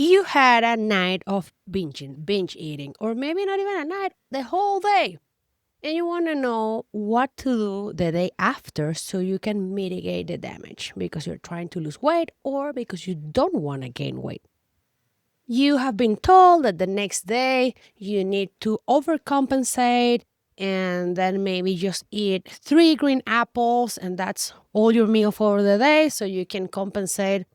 You had a night of binge eating, or maybe not even a night, the whole day. And you want to know what to do the day after so you can mitigate the damage because you're trying to lose weight or because you don't want to gain weight. You have been told that the next day you need to overcompensate and then maybe just eat 3 green apples and that's all your meal for the day so you can compensate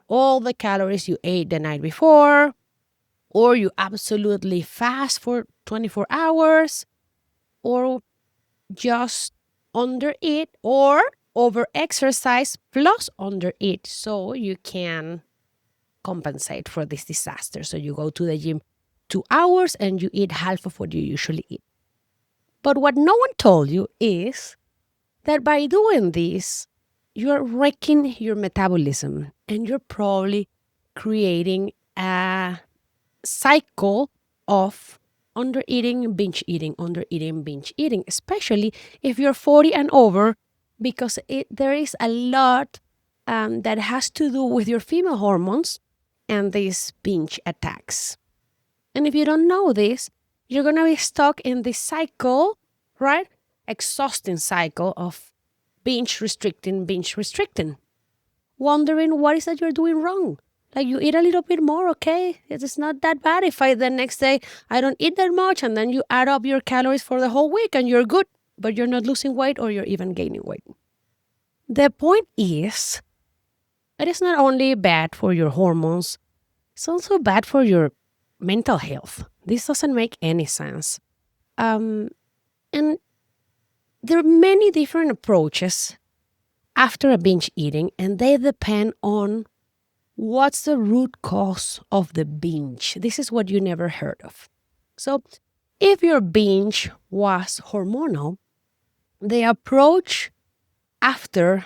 all the calories you ate the night before, or you absolutely fast for 24 hours, or just undereat or overexercise plus undereat so you can compensate for this disaster. So you go to the gym 2 hours and you eat half of what you usually eat. But what no one told you is that by doing this, you're wrecking your metabolism and you're probably creating a cycle of under eating, binge eating, especially if you're 40 and over, because there is a lot that has to do with your female hormones and these binge attacks. And if you don't know this, you're going to be stuck in this cycle, right? Exhausting cycle of binge restricting, wondering what is that you're doing wrong. Like you eat a little bit more, okay? It's not that bad if the next day I don't eat that much and then you add up your calories for the whole week and you're good, but you're not losing weight or you're even gaining weight. The point is, it is not only bad for your hormones, it's also bad for your mental health. This doesn't make any sense. And there are many different approaches after a binge eating, and they depend on what's the root cause of the binge. This is what you never heard of. So, if your binge was hormonal, the approach after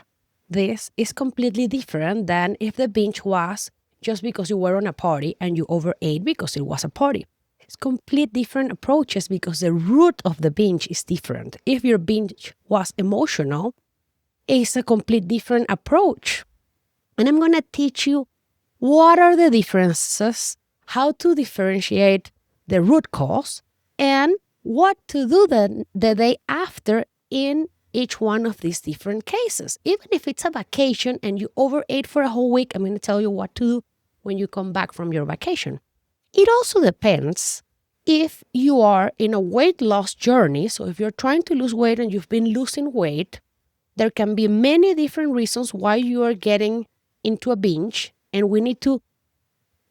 this is completely different than if the binge was just because you were on a party and you overate because it was a party. It's complete different approaches because the root of the binge is different. If your binge was emotional, it's a complete different approach. And I'm going to teach you what are the differences, how to differentiate the root cause, and what to do the day after in each one of these different cases. Even if it's a vacation and you overate for a whole week, I'm going to tell you what to do when you come back from your vacation. It also depends if you are in a weight loss journey. So if you're trying to lose weight and you've been losing weight, there can be many different reasons why you are getting into a binge, and we need to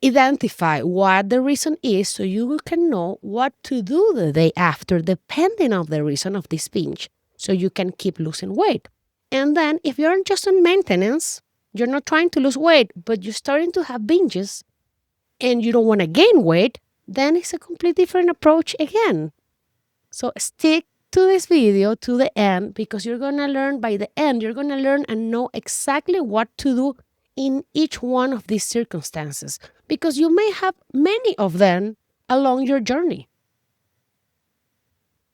identify what the reason is so you can know what to do the day after depending on the reason of this binge so you can keep losing weight. And then if you're just on maintenance, you're not trying to lose weight, but you're starting to have binges and you don't want to gain weight, then it's a completely different approach again. So stick to this video to the end because you're going to learn by the end, you're going to learn and know exactly what to do in each one of these circumstances because you may have many of them along your journey.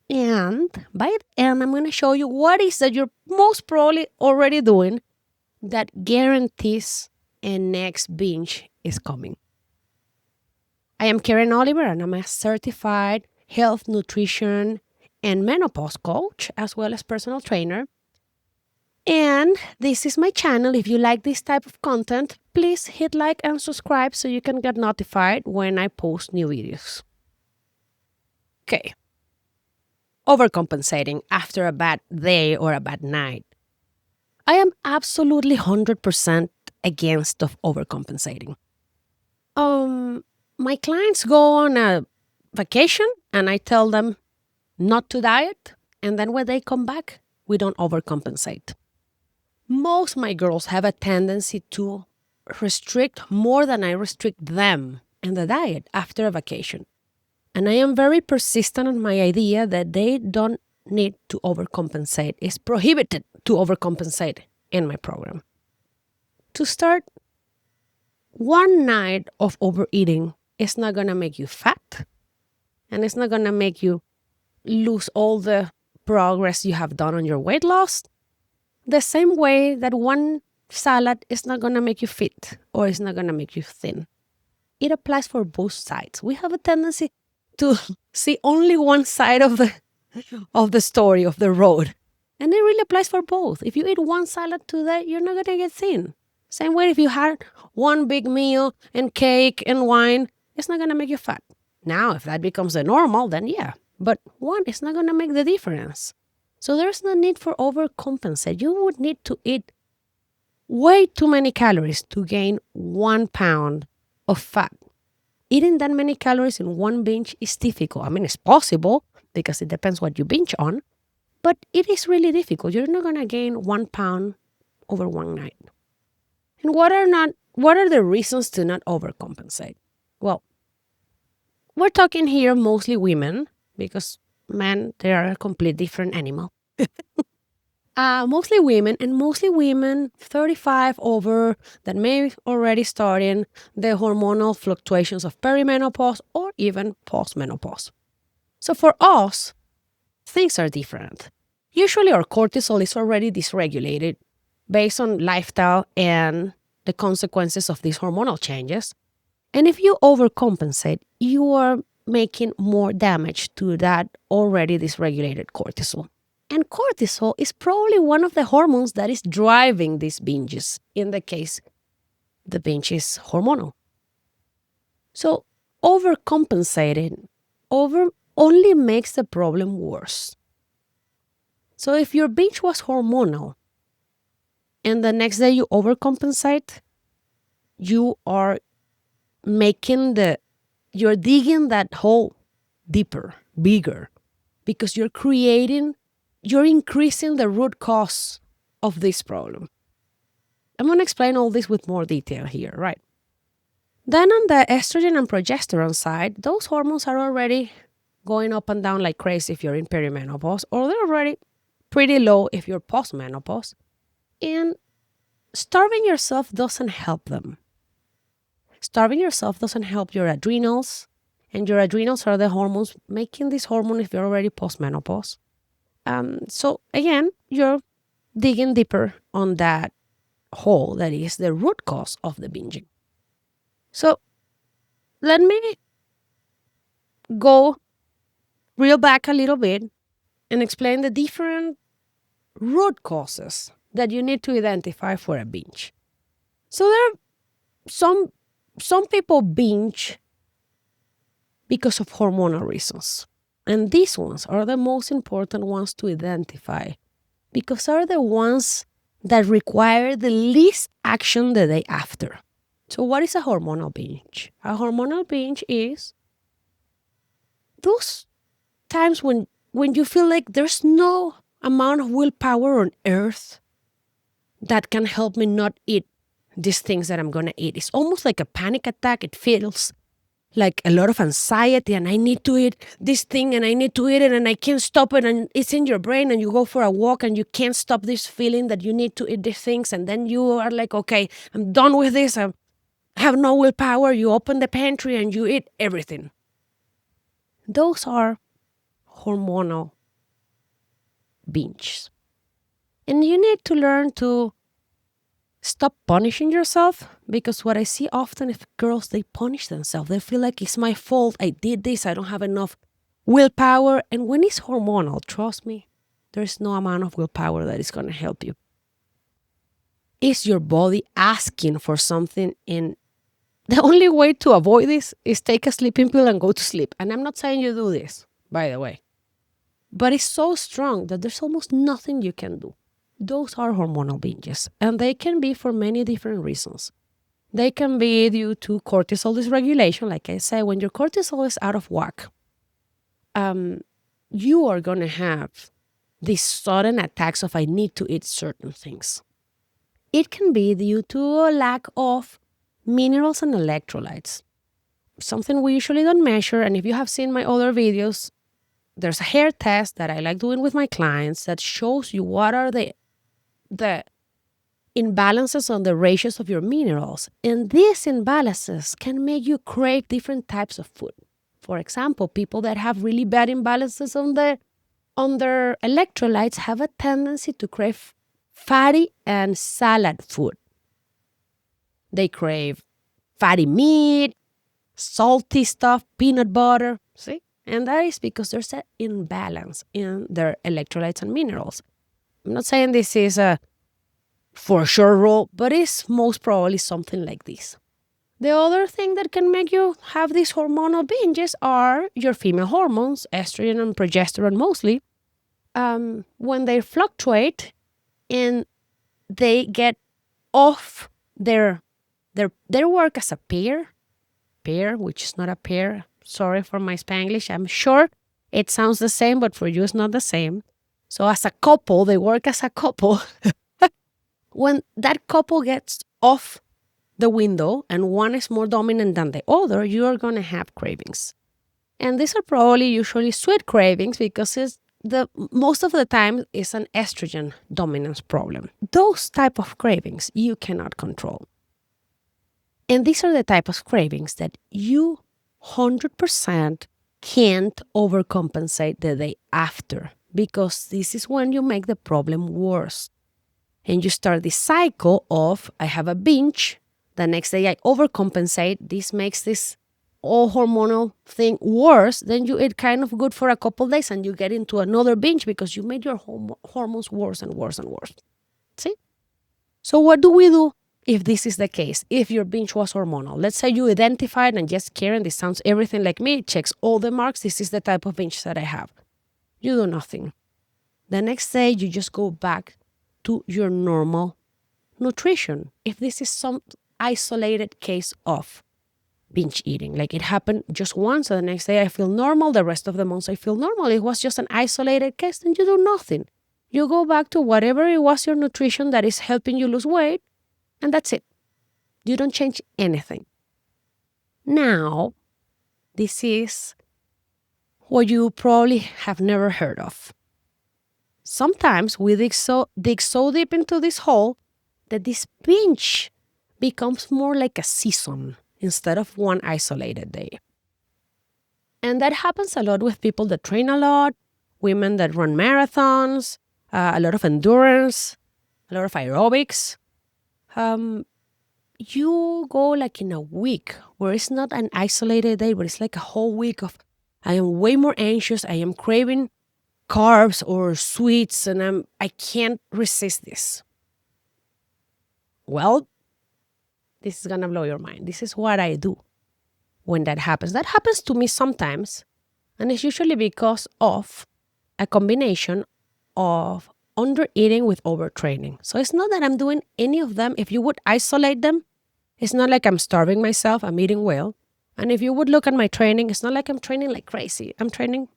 And by the end, I'm going to show you what is that you're most probably already doing that guarantees a next binge is coming. I am Karen Oliver and I'm a certified health, nutrition, and menopause coach as well as personal trainer. And this is my channel. If you like this type of content, please hit like and subscribe so you can get notified when I post new videos. Okay. Overcompensating after a bad day or a bad night. I am absolutely 100% against of overcompensating. My clients go on a vacation and I tell them not to diet. And then when they come back, we don't overcompensate. Most of my girls have a tendency to restrict more than I restrict them in the diet after a vacation. And I am very persistent on my idea that they don't need to overcompensate. It's prohibited to overcompensate in my program. To start, one night of overeating is not going to make you fat, and it's not going to make you lose all the progress you have done on your weight loss. The same way that one salad is not going to make you fit or it's not going to make you thin. it applies for both sides. We have a tendency to see only one side of the story, of the road. And it really applies for both. If you eat one salad today, you're not going to get thin. Same way if you had one big meal and cake and wine, it's not going to make you fat. Now, if that becomes the normal, then yeah. But one is not going to make the difference. So there's no need for overcompensate. You would need to eat way too many calories to gain 1 pound of fat. Eating that many calories in one binge is difficult. I mean, it's possible because it depends what you binge on, but it is really difficult. You're not going to gain 1 pound over one night. And what are the reasons to not overcompensate? Well, we're talking here mostly women because men, they are a complete different animal. Mostly women 35 over that may already starting the hormonal fluctuations of perimenopause or even postmenopause. So for us, things are different. Usually our cortisol is already dysregulated based on lifestyle and the consequences of these hormonal changes. And if you overcompensate, you are making more damage to that already dysregulated cortisol. And cortisol is probably one of the hormones that is driving these binges. In the case, the binge is hormonal. So overcompensating only makes the problem worse. So if your binge was hormonal and the next day you overcompensate, you are you're digging that hole deeper, bigger, because you're increasing the root cause of this problem. I'm going to explain all this with more detail here, right? Then on the estrogen and progesterone side, those hormones are already going up and down like crazy if you're in perimenopause, or they're already pretty low if you're postmenopause. And starving yourself doesn't help them. Starving yourself doesn't help your adrenals, and your adrenals are the hormones making this hormone if you're already postmenopause. So again, you're digging deeper on that hole that is the root cause of the binging. So let me go reel back a little bit and explain the different root causes that you need to identify for a binge. So there are some people binge because of hormonal reasons. And these ones are the most important ones to identify because are the ones that require the least action the day after. So what is a hormonal binge? A hormonal binge is those times when you feel like there's no amount of willpower on earth that can help me not eat these things that I'm going to eat. It's almost like a panic attack. It feels like a lot of anxiety and I need to eat this thing and I need to eat it and I can't stop it, and it's in your brain and you go for a walk and you can't stop this feeling that you need to eat these things, and then you are like, okay, I'm done with this. I have no willpower. You open the pantry and you eat everything. Those are hormonal binges. And you need to learn to stop punishing yourself, because what I see often is girls, they punish themselves. They feel like it's my fault. I did this. I don't have enough willpower. And when it's hormonal, trust me, there's no amount of willpower that is going to help you. It's your body asking for something, and the only way to avoid this is take a sleeping pill and go to sleep. And I'm not saying you do this, by the way. But it's so strong that there's almost nothing you can do. Those are hormonal binges, and they can be for many different reasons. They can be due to cortisol dysregulation. Like I said, when your cortisol is out of whack, you are going to have these sudden attacks of I need to eat certain things. It can be due to a lack of minerals and electrolytes, something we usually don't measure. And if you have seen my other videos, there's a hair test that I like doing with my clients that shows you what are the imbalances on the ratios of your minerals. And these imbalances can make you crave different types of food. For example, people that have really bad imbalances on their electrolytes have a tendency to crave fatty and salad food. They crave fatty meat, salty stuff, peanut butter. See? And that is because there's an imbalance in their electrolytes and minerals. I'm not saying this is a for sure rule, but it's most probably something like this. The other thing that can make you have these hormonal binges are your female hormones, estrogen and progesterone mostly. When they fluctuate and they get off their work as a pair, which is not a pair. Sorry for my Spanglish. I'm sure it sounds the same, but for you it's not the same. So as a couple, they work as a couple. When that couple gets off the window and one is more dominant than the other, you are going to have cravings. And these are probably usually sweet cravings because most of the time it's an estrogen dominance problem. Those type of cravings you cannot control. And these are the type of cravings that you 100% can't overcompensate the day after, because this is when you make the problem worse. And you start this cycle of, I have a binge, the next day I overcompensate, this makes this all hormonal thing worse, then you eat kind of good for a couple days and you get into another binge because you made your hormones worse and worse and worse. See? So what do we do if this is the case? If your binge was hormonal, let's say you identified and just Karen, this sounds everything like me, it checks all the marks, this is the type of binge that I have. You do nothing. The next day you just go back to your normal nutrition. If this is some isolated case of binge eating, like it happened just once, and the next day I feel normal, the rest of the months I feel normal, it was just an isolated case, then you do nothing. You go back to whatever it was your nutrition that is helping you lose weight, and that's it. You don't change anything. Now, this is what you probably have never heard of. Sometimes we dig so deep into this hole that this binge becomes more like a season instead of one isolated day. And that happens a lot with people that train a lot, women that run marathons, a lot of endurance, a lot of aerobics. You go like in a week where it's not an isolated day, but it's like a whole week of, I am way more anxious, I am craving carbs or sweets, and I can't resist this. Well, this is gonna blow your mind. This is what I do when that happens. That happens to me sometimes, and it's usually because of a combination of under-eating with overtraining. So it's not that I'm doing any of them. If you would isolate them, it's not like I'm starving myself, I'm eating well. And if you would look at my training, it's not like I'm training like crazy. I'm training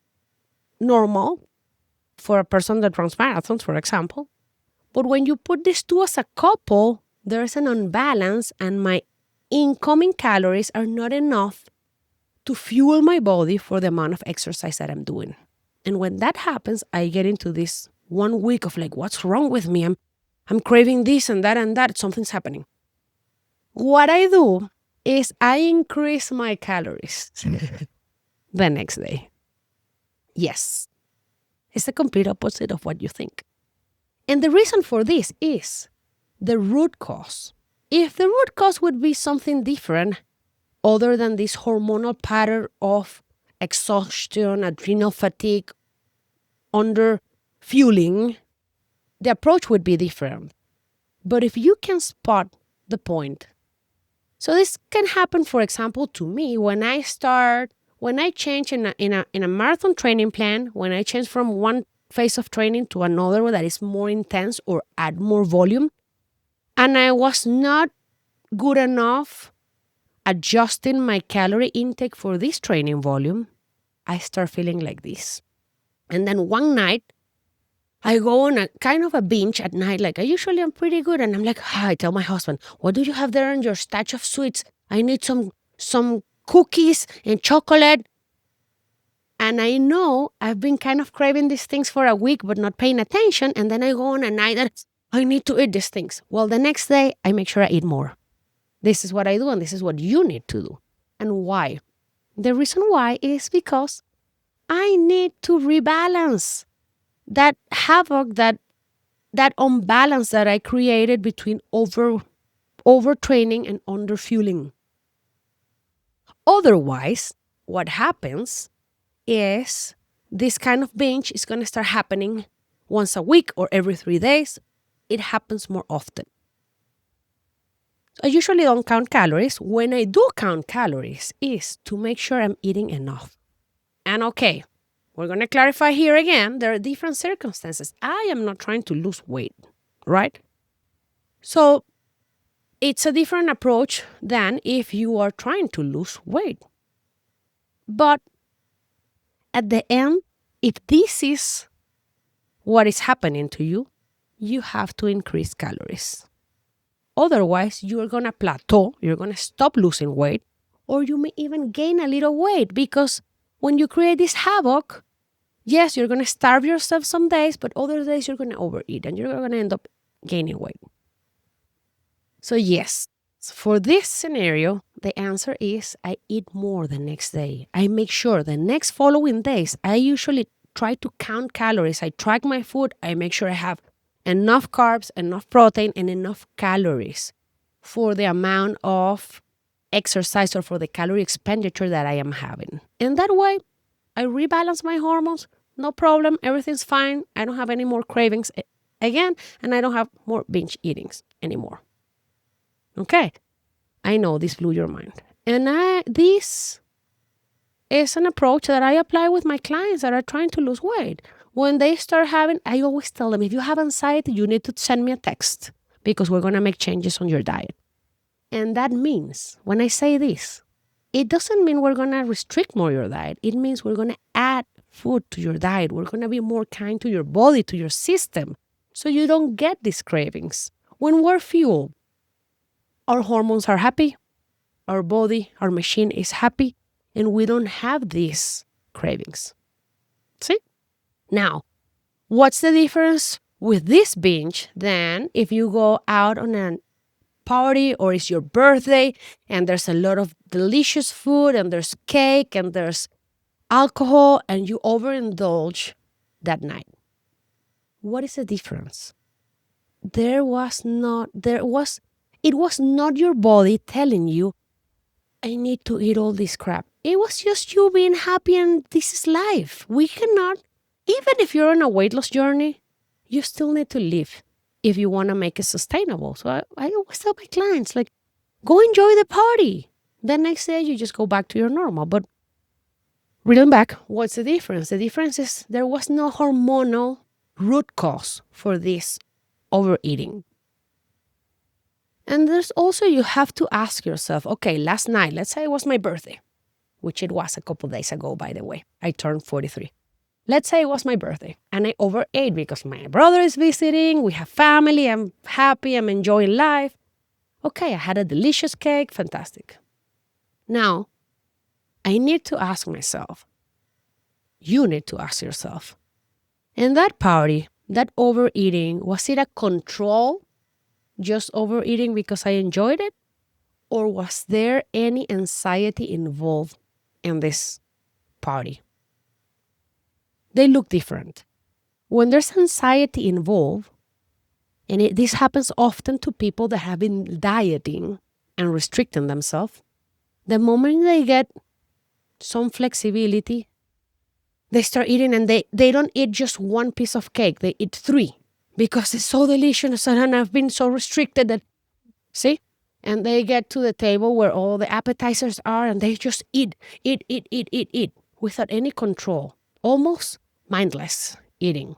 normal for a person that runs marathons, for example. But when you put these two as a couple, there's an unbalance and my incoming calories are not enough to fuel my body for the amount of exercise that I'm doing. And when that happens, I get into this 1 week of like, what's wrong with me? I'm craving this and that. Something's happening. What I do is I increase my calories the next day. Yes. It's the complete opposite of what you think. And the reason for this is the root cause. If the root cause would be something different other than this hormonal pattern of exhaustion, adrenal fatigue, under fueling, the approach would be different. But if you can spot the point, so this can happen, for example, to me when I change in a marathon training plan, when I change from one phase of training to another that is more intense or add more volume, and I was not good enough adjusting my calorie intake for this training volume, I start feeling like this. And then one night, I go on a kind of a binge at night. Like I usually am pretty good. And I'm like, I tell my husband, what do you have there in your stash of sweets? I need some cookies and chocolate. And I know I've been kind of craving these things for a week, but not paying attention. And then I go on a night that I need to eat these things. Well, the next day, I make sure I eat more. This is what I do, and this is what you need to do. And why? The reason why is because I need to rebalance that havoc, that unbalance that I created between overtraining and underfueling. Otherwise, what happens is this kind of binge is going to start happening once a week or every 3 days. It happens more often. I usually don't count calories. When I do count calories, is to make sure I'm eating enough. And okay, we're going to clarify here again. There are different circumstances. I am not trying to lose weight, right? So it's a different approach than if you are trying to lose weight. But at the end, if this is what is happening to you, you have to increase calories. Otherwise, you're going to plateau, you're going to stop losing weight, or you may even gain a little weight because when you create this havoc, yes, you're going to starve yourself some days, but other days you're going to overeat and you're going to end up gaining weight. So yes, for this scenario, the answer is I eat more the next day. I make sure the next following days, I usually try to count calories. I track my food. I make sure I have enough carbs, enough protein, and enough calories for the amount of exercise or for the calorie expenditure that I am having. And that way, I rebalance my hormones. No problem. Everything's fine. I don't have any more cravings again, and I don't have more binge eatings anymore. Okay. I know this blew your mind. And this is an approach that I apply with my clients that are trying to lose weight. When they start having, I always tell them, if you have anxiety, you need to send me a text because we're going to make changes on your diet. And that means, when I say this, it doesn't mean we're going to restrict more your diet. It means we're going to add food to your diet. We're going to be more kind to your body, to your system, so you don't get these cravings. When we're fueled, our hormones are happy, our body, our machine is happy, and we don't have these cravings. See? Now, what's the difference with this binge than if you go out on a party or it's your birthday and there's a lot of delicious food and there's cake and there's alcohol and you overindulge that night? What is the difference? It was not your body telling you, I need to eat all this crap. It was just you being happy, and this is life. We cannot, even if you're on a weight loss journey, you still need to live if you want to make it sustainable. So I always tell my clients, like, go enjoy the party. The next day, you just go back to your normal. But reeling back, what's the difference? The difference is there was no hormonal root cause for this overeating. And there's also, you have to ask yourself, okay, last night, let's say it was my birthday, which it was a couple days ago, by the way. I turned 43. Let's say it was my birthday and I overate because my brother is visiting, we have family, I'm happy, I'm enjoying life. Okay, I had a delicious cake, fantastic. Now, I need to ask myself, you need to ask yourself, in that party, that overeating, was it a control? Just overeating because I enjoyed it? Or was there any anxiety involved in this party? They look different. When there's anxiety involved, and this happens often to people that have been dieting and restricting themselves, the moment they get some flexibility, they start eating, and they don't eat just one piece of cake, they eat 3 because it's so delicious and I've been so restricted that, see? And they get to the table where all the appetizers are and they just eat without any control, almost mindless eating.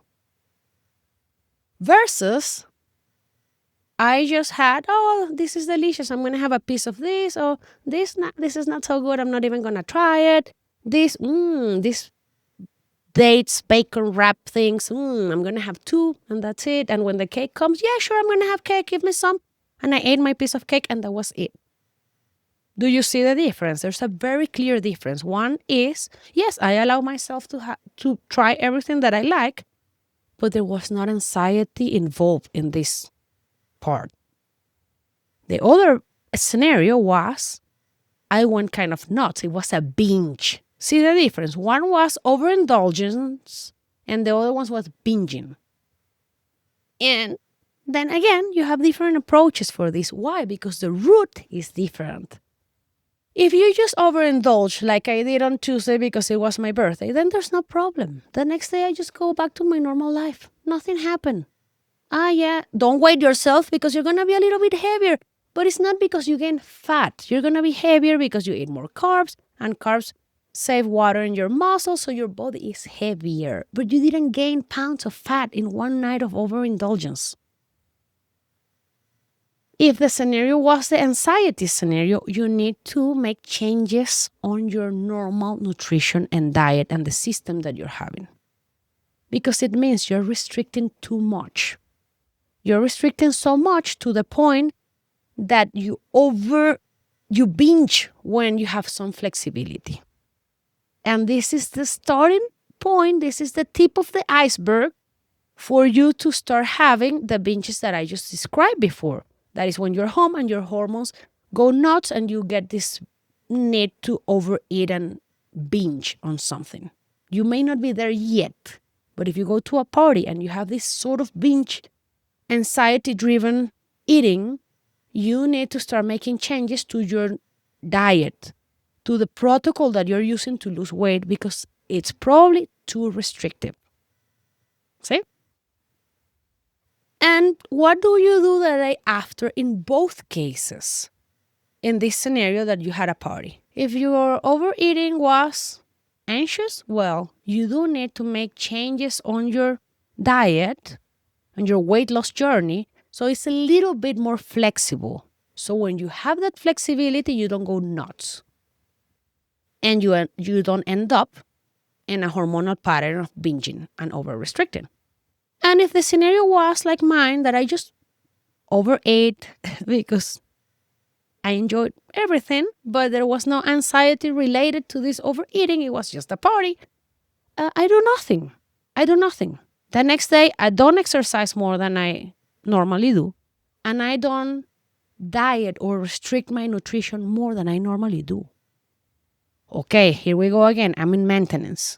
Versus, I just had, oh, this is delicious, I'm going to have a piece of this, or this is not so good, I'm not even going to try it. This dates, bacon wrap things, I'm going to have 2 and that's it. And when the cake comes, yeah, sure, I'm going to have cake, give me some. And I ate my piece of cake and that was it. Do you see the difference? There's a very clear difference. One is, yes, I allow myself to try everything that I like, but there was not anxiety involved in this part. The other scenario was, I went kind of nuts. It was a binge. See the difference? One was overindulgence and the other one was binging. And then again, you have different approaches for this. Why? Because the root is different. If you just overindulge like I did on Tuesday because it was my birthday, then there's no problem. The next day I just go back to my normal life. Nothing happened. Yeah, don't weigh yourself because you're going to be a little bit heavier. But it's not because you gain fat. You're going to be heavier because you eat more carbs, and carbs save water in your muscles, so your body is heavier. But you didn't gain pounds of fat in one night of overindulgence. If the scenario was the anxiety scenario, you need to make changes on your normal nutrition and diet and the system that you're having. Because it means you're restricting too much. You're restricting so much to the point that you binge when you have some flexibility. And this is the starting point. This is the tip of the iceberg for you to start having the binges that I just described before. That is when you're home and your hormones go nuts and you get this need to overeat and binge on something. You may not be there yet, but if you go to a party and you have this sort of binge, anxiety-driven eating, you need to start making changes to your diet, to the protocol that you're using to lose weight, because it's probably too restrictive. See? And what do you do the day after in both cases? In this scenario that you had a party. If your overeating was anxious, well, you do need to make changes on your diet and your weight loss journey so it's a little bit more flexible. So when you have that flexibility, you don't go nuts. And you don't end up in a hormonal pattern of binging and over-restricting. And if the scenario was like mine, that I just overate because I enjoyed everything, but there was no anxiety related to this overeating, it was just a party, I do nothing. The next day, I don't exercise more than I normally do, and I don't diet or restrict my nutrition more than I normally do. Okay, here we go again. I'm in maintenance.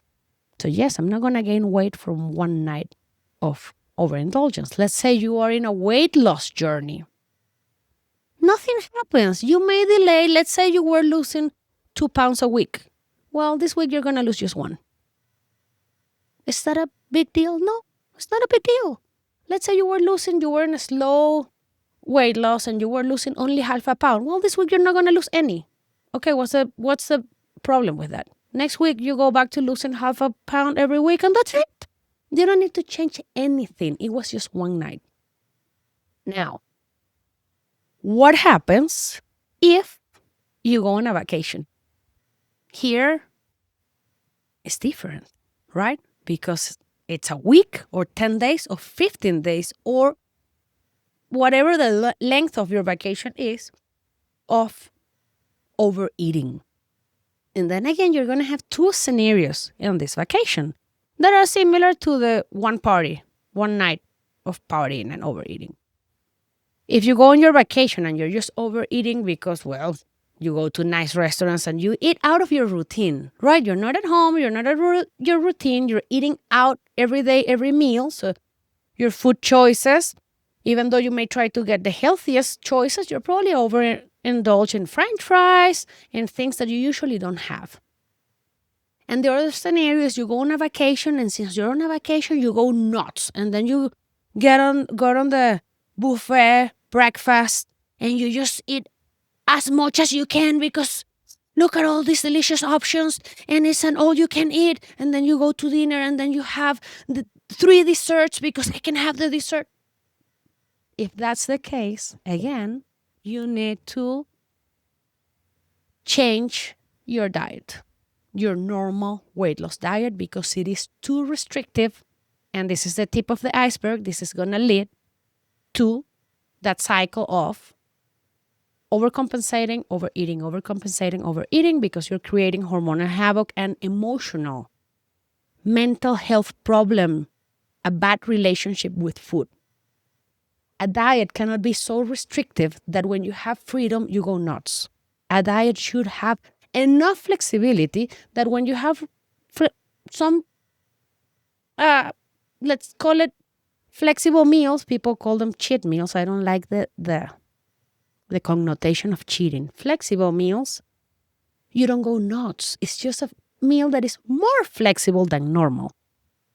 So yes, I'm not going to gain weight from one night of overindulgence. Let's say you are in a weight loss journey. Nothing happens. You may delay. Let's say you were losing 2 pounds a week. Well, this week you're going to lose just 1. Is that a big deal? No, it's not a big deal. Let's say you were in a slow weight loss and you were losing only half a pound. Well, this week you're not going to lose any. Okay, what's the problem with that? Next week you go back to losing half a pound every week, and that's it. You don't need to change anything. It was just one night. Now, what happens if you go on a vacation? Here, it's different, right? Because it's a week or 10 days or 15 days or whatever the length of your vacation is of overeating. And then again, you're going to have 2 scenarios in this vacation that are similar to the one night of partying and overeating. If you go on your vacation and you're just overeating because, well, you go to nice restaurants and you eat out of your routine, right? You're not at home, you're not at your routine, you're eating out every day, every meal. So your food choices, even though you may try to get the healthiest choices, you're probably overindulge in French fries and things that you usually don't have. And the other scenario is you go on a vacation, and since you're on a vacation, you go nuts. And then you go on the buffet breakfast and you just eat as much as you can because look at all these delicious options and it's an all you can eat. And then you go to dinner and then you have the 3 desserts because I can have the dessert. If that's the case, again, you need to change your diet, your normal weight loss diet, because it is too restrictive. And this is the tip of the iceberg. This is going to lead to that cycle of overcompensating, overeating, because you're creating hormonal havoc and emotional, mental health problem, a bad relationship with food. A diet cannot be so restrictive that when you have freedom, you go nuts. A diet should have enough flexibility that when you have some, let's call it flexible meals, people call them cheat meals. I don't like the connotation of cheating. Flexible meals, you don't go nuts. It's just a meal that is more flexible than normal.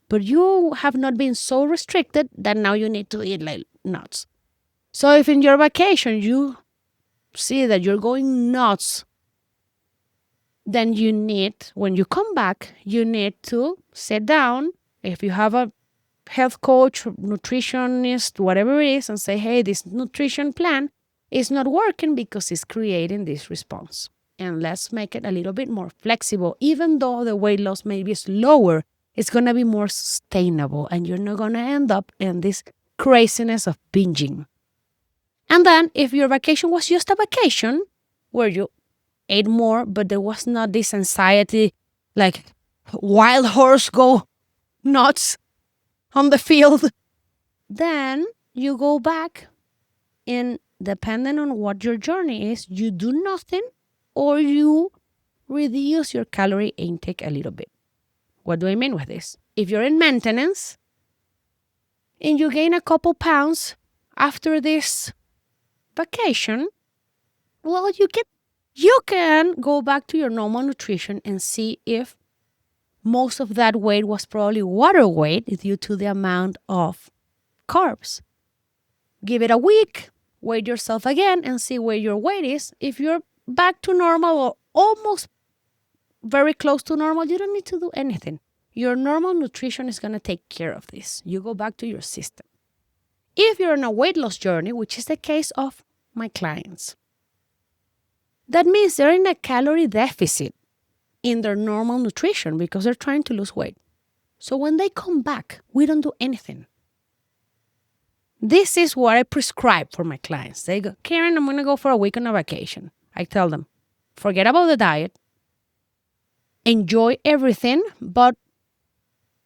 But you have not been so restricted that now you need to eat like nuts. So if in your vacation you see that you're going nuts, then you need, when you come back, you need to sit down. If you have a health coach, nutritionist, whatever it is, and say, hey, this nutrition plan is not working because it's creating this response. And let's make it a little bit more flexible. Even though the weight loss maybe is lower, it's going to be more sustainable and you're not going to end up in this craziness of binging. And then if your vacation was just a vacation where you ate more, but there was not this anxiety, like wild horse go nuts on the field, then you go back and depending on what your journey is, you do nothing or you reduce your calorie intake a little bit. What do I mean with this? If you're in maintenance and you gain a couple pounds after this vacation, well, you can go back to your normal nutrition and see if most of that weight was probably water weight due to the amount of carbs. Give it a week, weigh yourself again and see where your weight is. If you're back to normal or almost very close to normal, you don't need to do anything. Your normal nutrition is going to take care of this. You go back to your system. If you're on a weight loss journey, which is the case of my clients, that means they're in a calorie deficit in their normal nutrition because they're trying to lose weight. So when they come back, we don't do anything. This is what I prescribe for my clients. They go, Karen, I'm going to go for a week on a vacation. I tell them, forget about the diet. Enjoy everything, but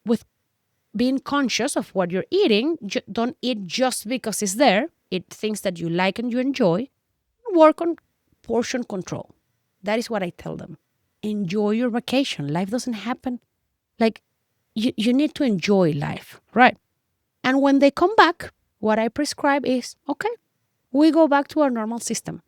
with being conscious of what you're eating. Don't eat just because it's there. Eat things that you like and you enjoy. Work on portion control. That is what I tell them. Enjoy your vacation. Life doesn't happen. Like, you need to enjoy life, right? And when they come back, what I prescribe is, okay, we go back to our normal system.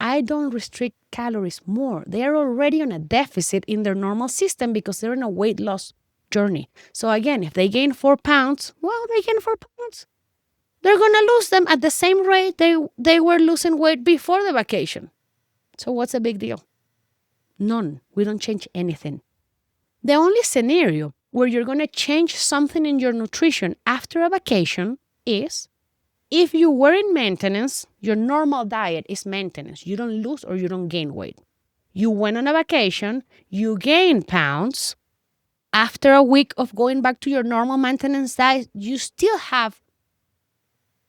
I don't restrict calories more. They are already on a deficit in their normal system because they're in a weight loss journey. So again, if they gain 4 pounds, well, they gain 4 pounds. They're going to lose them at the same rate they were losing weight before the vacation. So what's the big deal? None. We don't change anything. The only scenario where you're going to change something in your nutrition after a vacation is if you were in maintenance, your normal diet is maintenance. You don't lose or you don't gain weight. You went on a vacation, you gain pounds. After a week of going back to your normal maintenance diet, you still have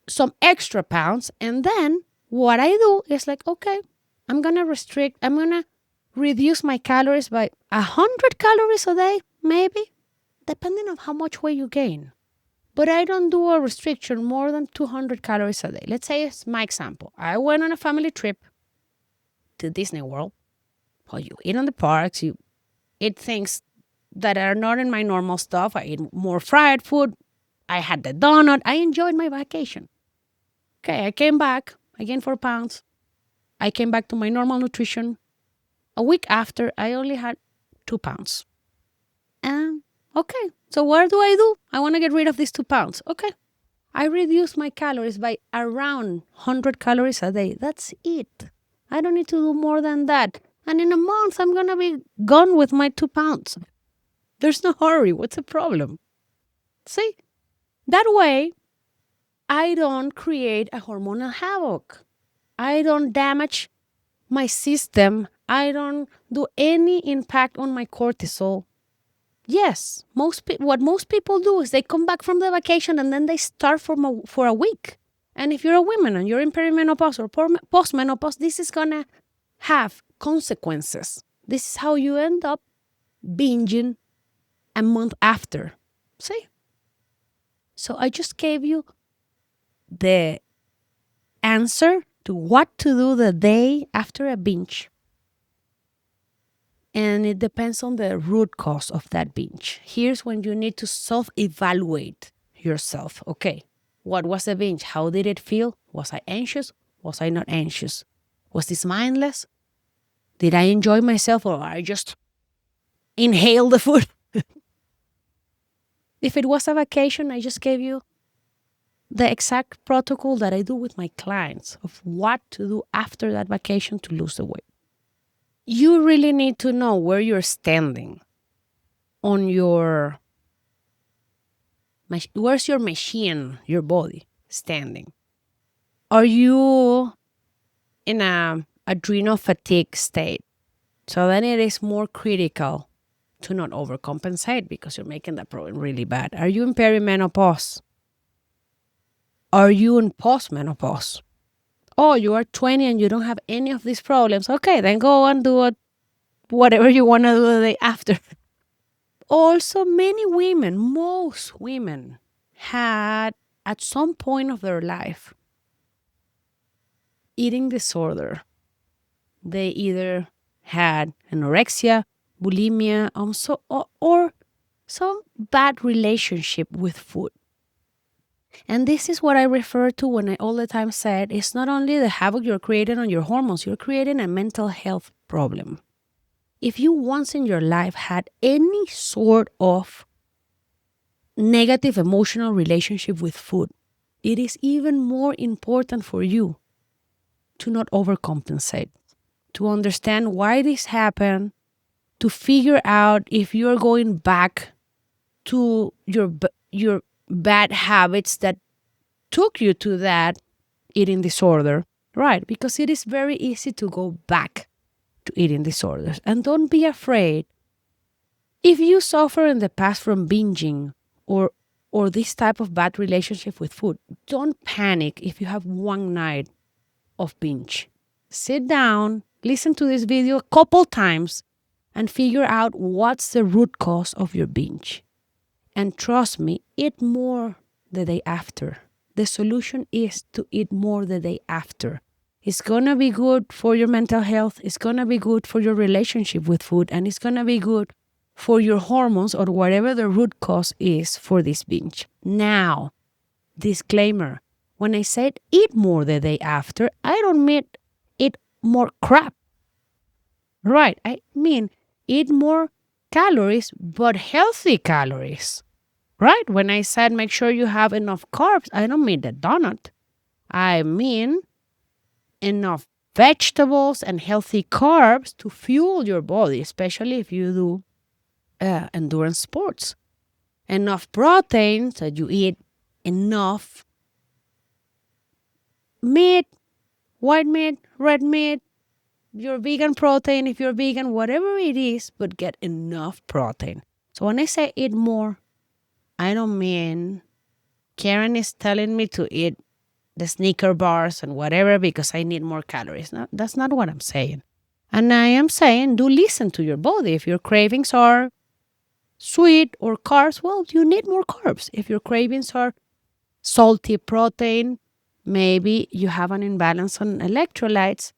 some extra pounds. And then what I do is like, okay, I'm going to reduce my calories by 100 calories a day, maybe, depending on how much weight you gain. But I don't do a restriction more than 200 calories a day. Let's say it's my example. I went on a family trip to Disney World. Well, you eat on the parks, you eat things that are not in my normal stuff. I eat more fried food. I had the donut. I enjoyed my vacation. Okay, I came back. I gained 4 pounds. I came back to my normal nutrition. A week after, I only had 2 pounds. And okay, so what do? I want to get rid of these 2 pounds. Okay, I reduce my calories by around 100 calories a day. That's it. I don't need to do more than that. And in a month, I'm going to be gone with my 2 pounds. There's no hurry. What's the problem? See, that way, I don't create a hormonal havoc. I don't damage my system. I don't do any impact on my cortisol. Yes, what most people do is they come back from the vacation and then they starve for a week. And if you're a woman and you're in perimenopause or postmenopause, this is going to have consequences. This is how you end up binging a month after. See? So I just gave you the answer to what to do the day after a binge. And it depends on the root cause of that binge. Here's when you need to self-evaluate yourself. Okay, what was the binge? How did it feel? Was I anxious? Was I not anxious? Was this mindless? Did I enjoy myself or I just inhale the food? If it was a vacation, I just gave you the exact protocol that I do with my clients of what to do after that vacation to lose the weight. You really need to know where you're standing on your, where's your machine, your body standing? Are you in a adrenal fatigue state? So then it is more critical to not overcompensate because you're making that problem really bad. Are you in perimenopause? Are you in postmenopause? Oh, you are 20 and you don't have any of these problems. Okay, then go and do whatever you want to do the day after. Also, many women, most women, had at some point of their life eating disorder. They either had anorexia, bulimia, or some bad relationship with food. And this is what I refer to when I all the time said it's not only the havoc you're creating on your hormones, you're creating a mental health problem. If you once in your life had any sort of negative emotional relationship with food, it is even more important for you to not overcompensate, to understand why this happened, to figure out if you're going back to your bad habits that took you to that eating disorder, right? Because it is very easy to go back to eating disorders. And don't be afraid. If you suffer in the past from binging or this type of bad relationship with food, don't panic if you have one night of binge. Sit down, listen to this video a couple times, and figure out what's the root cause of your binge. And trust me, eat more the day after. The solution is to eat more the day after. It's going to be good for your mental health. It's going to be good for your relationship with food. And it's going to be good for your hormones or whatever the root cause is for this binge. Now, disclaimer. When I said eat more the day after, I don't mean eat more crap. Right. I mean eat more calories, but healthy calories. Right? When I said make sure you have enough carbs, I don't mean the donut. I mean enough vegetables and healthy carbs to fuel your body, especially if you do endurance sports. Enough protein so you eat enough meat, white meat, red meat, your vegan protein, if you're vegan, whatever it is, but get enough protein. So when I say eat more, I don't mean Karen is telling me to eat the Snicker bars and whatever because I need more calories. No, that's not what I'm saying. And I am saying do listen to your body. If your cravings are sweet or carbs, well, you need more carbs. If your cravings are salty protein, maybe you have an imbalance on electrolytes.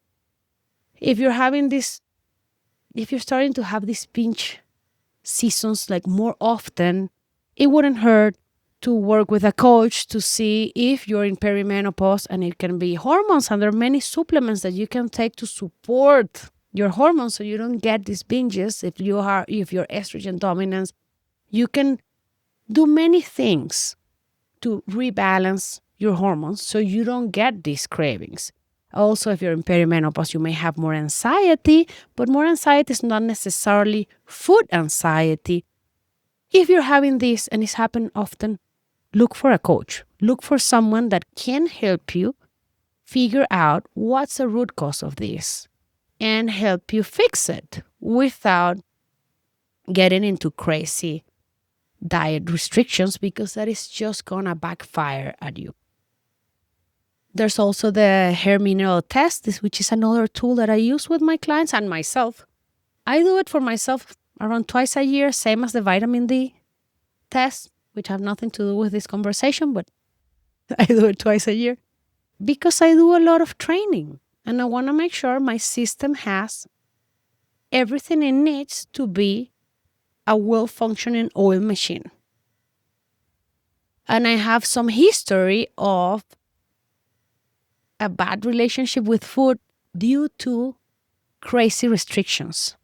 If you're starting to have these binge seasons like more often, it wouldn't hurt to work with a coach to see if you're in perimenopause, and it can be hormones, and there are many supplements that you can take to support your hormones so you don't get these binges. If you're estrogen dominant, you can do many things to rebalance your hormones so you don't get these cravings. Also, if you're in perimenopause, you may have more anxiety, but more anxiety is not necessarily food anxiety. If you're having this and it's happening often, look for a coach. Look for someone that can help you figure out what's the root cause of this and help you fix it without getting into crazy diet restrictions, because that is just gonna backfire at you. There's also the hair mineral test, which is another tool that I use with my clients and myself. I do it for myself around twice a year, same as the vitamin D test, which have nothing to do with this conversation, but I do it twice a year because I do a lot of training and I want to make sure my system has everything it needs to be a well-functioning oil machine. And I have some history of a bad relationship with food due to crazy restrictions.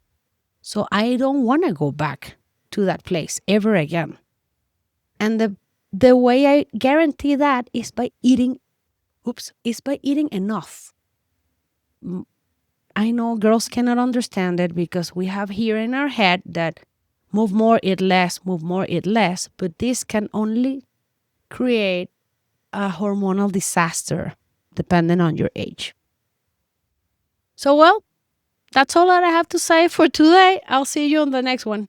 So I don't want to go back to that place ever again. And the way I guarantee that is by eating enough. I know girls cannot understand it because we have here in our head that move more, eat less, move more, eat less. But this can only create a hormonal disaster depending on your age. So, well, that's all that I have to say for today. I'll see you on the next one.